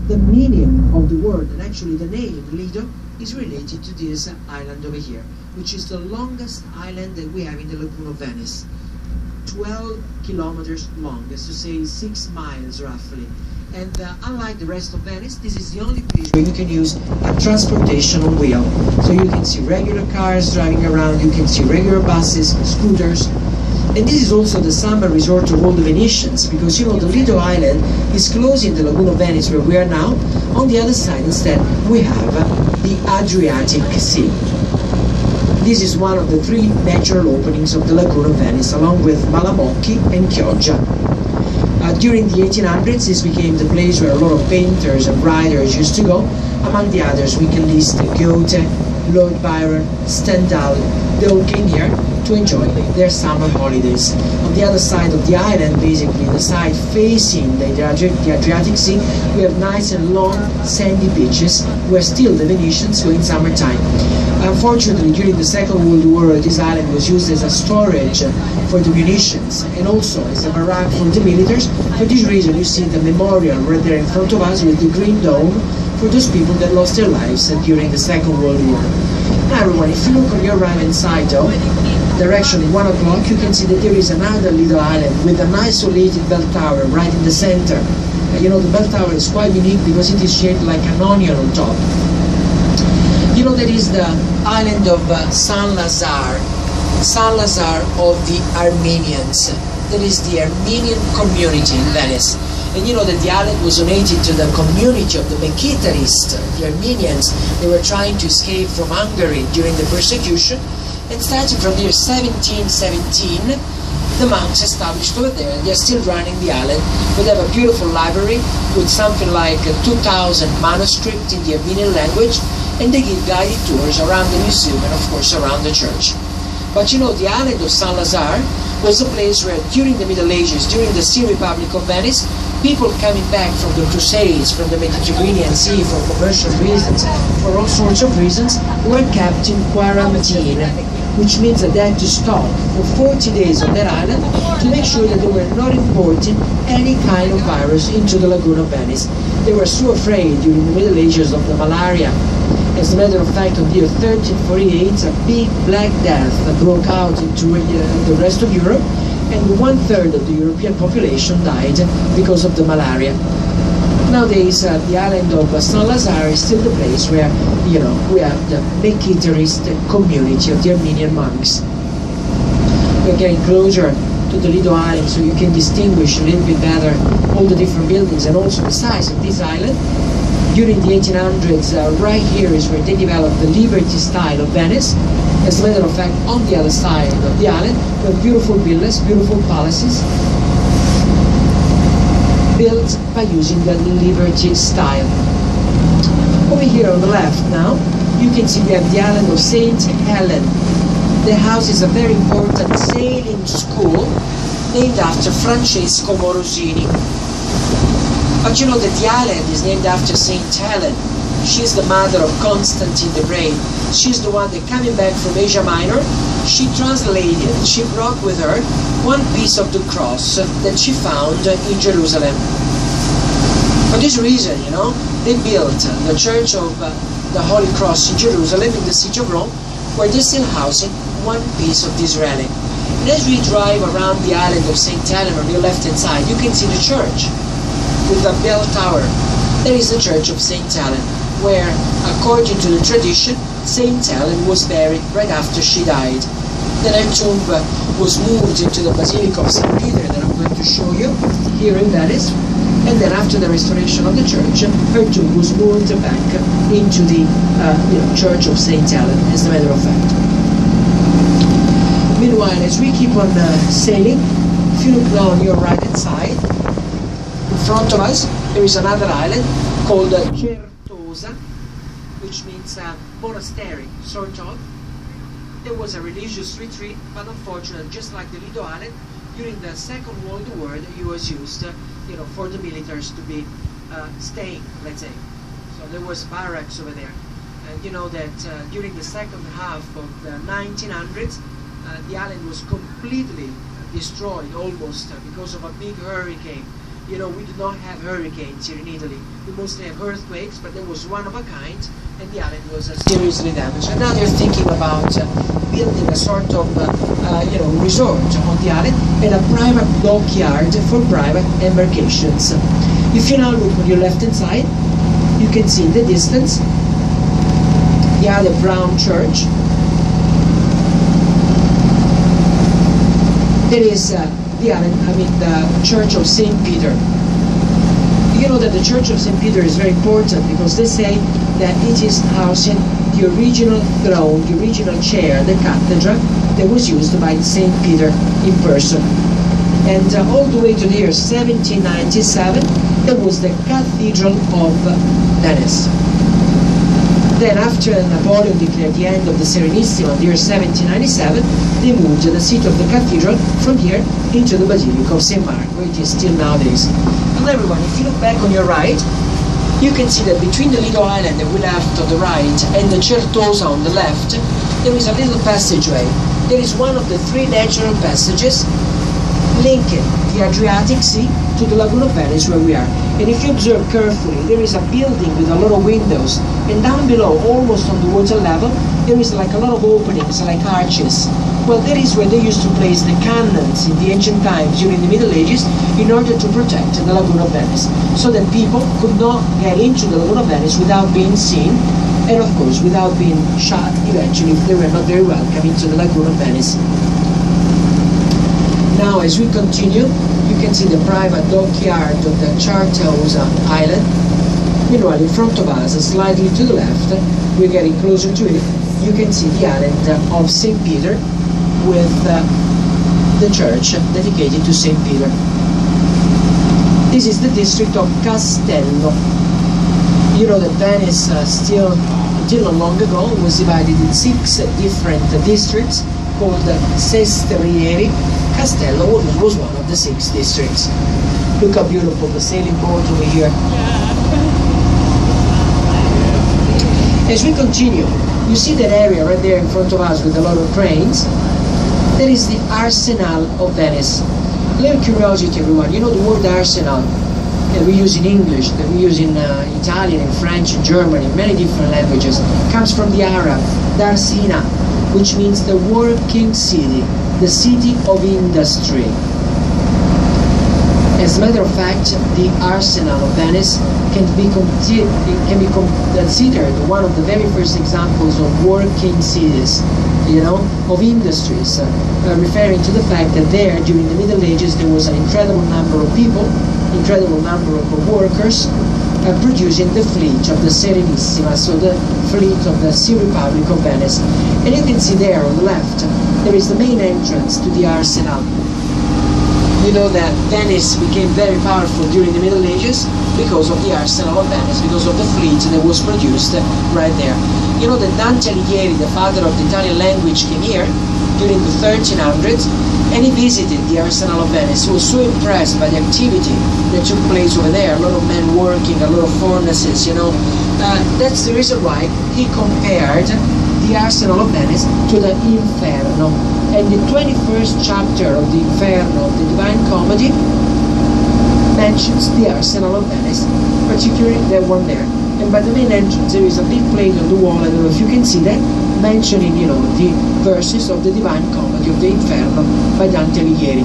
The meaning of the word, and actually the name Lido, is related to this island over here, which is the longest island that we have in the lagoon of Venice. 12 kilometers long, as to say 6 miles roughly. And unlike the rest of Venice, this is the only place where you can use a transportation on wheel. So you can see regular cars driving around, you can see regular buses, scooters. And this is also the summer resort of all the Venetians, because you know the Lido Island is close in the lagoon of Venice where we are now. On the other side instead we have the Adriatic Sea. This is one of the 3 natural openings of the lagoon of Venice, along with Malamocchi and Chioggia. During the 1800s, this became the place where a lot of painters and writers used to go. Among the others, we can list Goethe, Lord Byron, Stendhal. They all came here to enjoy their summer holidays. On the other side of the island, basically the side facing the Adriatic Sea, we have nice and long sandy beaches where still the Venetians go in summertime. Unfortunately, during the Second World War, this island was used as a storage for the munitions and also as a barrack for the militaries. For this reason, you see the memorial right there in front of us with the green dome for those people that lost their lives during the Second World War. Now everyone, if you look on your right-hand side though, direction 1 o'clock, you can see that there is another little island with an isolated bell tower right in the center. You know, the bell tower is quite unique because it is shaped like an onion on top. You know, that is the island of Saint Lazare of the Armenians. That is the Armenian community in Venice. And you know that the island was donated to the community of the Mekitarists, the Armenians. They were trying to escape from Hungary during the persecution. And starting from the year 1717, the monks established over there, and they're still running the island. But they have a beautiful library with something like 2,000 manuscripts in the Armenian language, and they give guided tours around the museum and of course around the church. But you know, the island of Saint Lazare was a place where during the Middle Ages, during the Sea Republic of Venice, people coming back from the Crusades, from the Mediterranean Sea, for commercial reasons, for all sorts of reasons, were kept in quarantine, which means that they had to stop for 40 days on that island to make sure that they were not importing any kind of virus into the lagoon of Venice. They were so afraid during the Middle Ages of the malaria. As a matter of fact, on the year 1348, a big Black Death broke out into the rest of Europe, and 1/3 of the European population died because of the malaria. Nowadays, the island of Saint Lazare is still the place where, you know, we have the Mekitarist community of the Armenian monks. We're getting closer to the Lido Island, so you can distinguish a little bit better all the different buildings and also the size of this island. During the 1800s, right here is where they developed the Liberty style of Venice. As a matter of fact, on the other side of the island, we have beautiful villas, beautiful palaces, built by using the Liberty style. Over here on the left now, you can see we have the island of St. Helen. The house is a very important sailing school named after Francesco Morosini. But you know that the island is named after St. Helen. She's the mother of Constantine the Great. She's the one that, coming back from Asia Minor, she translated, she brought with her one piece of the cross that she found in Jerusalem. For this reason, you know, they built the Church of the Holy Cross in Jerusalem, in the city of Rome, where they're still housing one piece of this relic. And as we drive around the island of St. Helen on your left-hand side, you can see the church with the bell tower. There is the Church of St. Helen, where, according to the tradition, St. Helen was buried right after she died. Then her tomb was moved into the Basilica of St. Peter that I'm going to show you here in Venice. And then after the restoration of the church, her tomb was moved back into the Church of St. Helen, as a matter of fact. Meanwhile, as we keep on sailing, if you look now on your right-hand side, in front of us, there is another island called Certosa, which means monastery, sort of. There was a religious retreat, but unfortunately, just like the Lido Island, during the Second World War, it was used, for the militaries to be staying, let's say. So there was barracks over there. And you know that during the second half of the 1900s, the island was completely destroyed almost because of a big hurricane. You know, we do not have hurricanes here in Italy. We mostly have earthquakes, but there was one of a kind, and the island was seriously damaged. And now they're thinking about building a sort of, resort on the island and a private dockyard for private embarkations. If you now look on your left-hand side, you can see in the distance the other brown church. There is the Church of St. Peter. You know that the Church of St. Peter is very important because they say that it is housing the original throne, the original chair, the cathedra that was used by St. Peter in person. And all the way to the year 1797, there was the Cathedral of Venice. Then after Napoleon declared the end of the Serenissima in the year 1797, they moved the seat of the cathedral from here into the Basilica of St. Mark, where it is still nowadays. And everyone, if you look back on your right, you can see that between the little island that we left on the right and the Certosa on the left, there is a little passageway. There is one of the three natural passages linking the Adriatic Sea to the Lagoon of Venice where we are. And if you observe carefully, there is a building with a lot of windows, and down below, almost on the water level, there is like a lot of openings, like arches. Well, that is where they used to place the cannons in the ancient times during the Middle Ages in order to protect the Lagoon of Venice, so that people could not get into the Lagoon of Venice without being seen, and of course without being shot eventually if they were not very welcome into the Lagoon of Venice. Now, as we continue, you can see the private dockyard of the Certosa Island. Meanwhile, in front of us, slightly to the left, we're getting closer to it, you can see the island of St. Peter with the church dedicated to St. Peter. This is the district of Castello. You know that Venice still, until not long ago, was divided in 6 different districts called Sestrieri. Castello was one of the 6 districts. Look how beautiful the sailing boat over here. As we continue, you see that area right there in front of us with a lot of cranes. That is the Arsenal of Venice. A little curiosity, everyone. You know the word arsenal that we use in English, that we use in Italian, in French, in German, in many different languages, comes from the Arab, Darsina, which means the working city, the city of industry. As a matter of fact, the Arsenal of Venice can be considered one of the very first examples of working cities, of industries, referring to the fact that there, during the Middle Ages, there was an incredible number of people, incredible number of workers, producing the fleet of the Serenissima, so the fleet of the Sea Republic of Venice. And you can see there on the left, there is the main entrance to the Arsenal. You know that Venice became very powerful during the Middle Ages because of the Arsenal of Venice, because of the fleet that was produced right there. You know that Dante Alighieri, the father of the Italian language, came here during the 1300s, and he visited the Arsenal of Venice. He was so impressed by the activity that took place over there, a lot of men working, a lot of furnaces, That's the reason why he compared the Arsenal of Venice to the Inferno. And the 21st chapter of the Inferno, of the Divine Comedy, mentions the Arsenal of Venice, particularly that one there. And by the main entrance, there is a big plate on the wall, I don't know if you can see that, mentioning, the verses of the Divine Comedy of the Inferno by Dante Alighieri.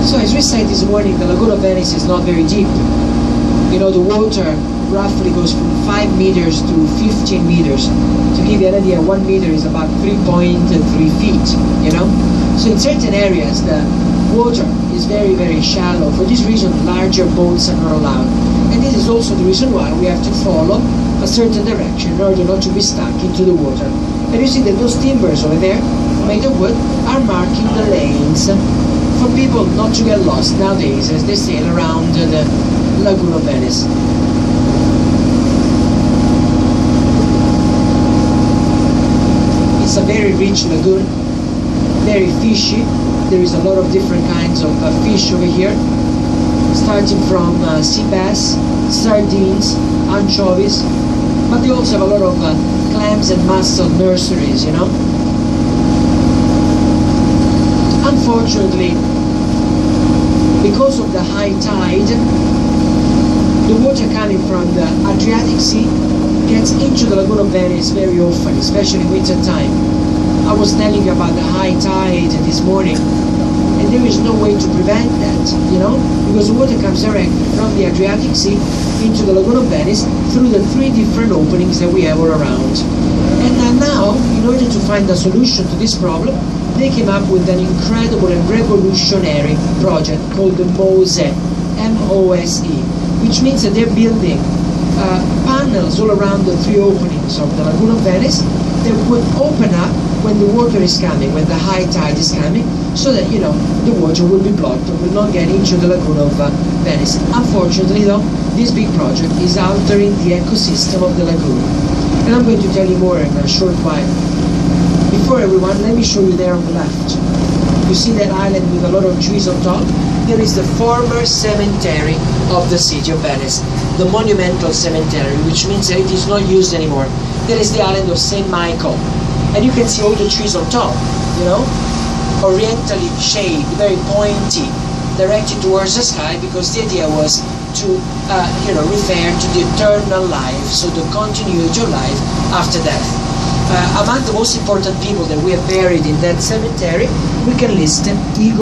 So as we said this morning, the Lagoon of Venice is not very deep. The water roughly goes from 5 meters to 15 meters. To give you an idea, 1 meter is about 3.3 feet, So in certain areas, the water is very, very shallow. For this reason, larger boats are not allowed. And this is also the reason why we have to follow a certain direction in order not to be stuck into the water. And you see that those timbers over there, made of wood, are marking the lanes for people not to get lost nowadays as they sail around the Lagoon of Venice. It's a very rich lagoon, very fishy. There is a lot of different kinds of fish over here, starting from sea bass, sardines, anchovies, but they also have a lot of clams and mussel nurseries, unfortunately, because of the high tide, the water coming from the Adriatic Sea gets into the Lagoon of Venice very often, especially winter time. I was telling you about the high tide this morning, and there is no way to prevent that, you know, because the water comes directly from the Adriatic Sea into the Lagoon of Venice through the 3 different openings that we have all around. And now, in order to find a solution to this problem, they came up with an incredible and revolutionary project called the MOSE, M-O-S-E, which means that they're building panels all around the 3 openings of the Lagoon of Venice that would open up when the water is coming, when the high tide is coming, so that, you know, the water will be blocked or will not get into the Lagoon of Venice. Unfortunately, though, this big project is altering the ecosystem of the lagoon. And I'm going to tell you more in a short while. Before everyone, let me show you there on the left. You see that island with a lot of trees on top? There is the former cemetery of the city of Venice, the monumental cemetery, which means that it is not used anymore. There is the island of St. Michael, and you can see all the trees on top, you know, orientally shaded, very pointy, directed towards the sky, because the idea was to, you know, refer to the eternal life, so the continuity of life after death. Among the most important people that we have buried in that cemetery, we can list Eagle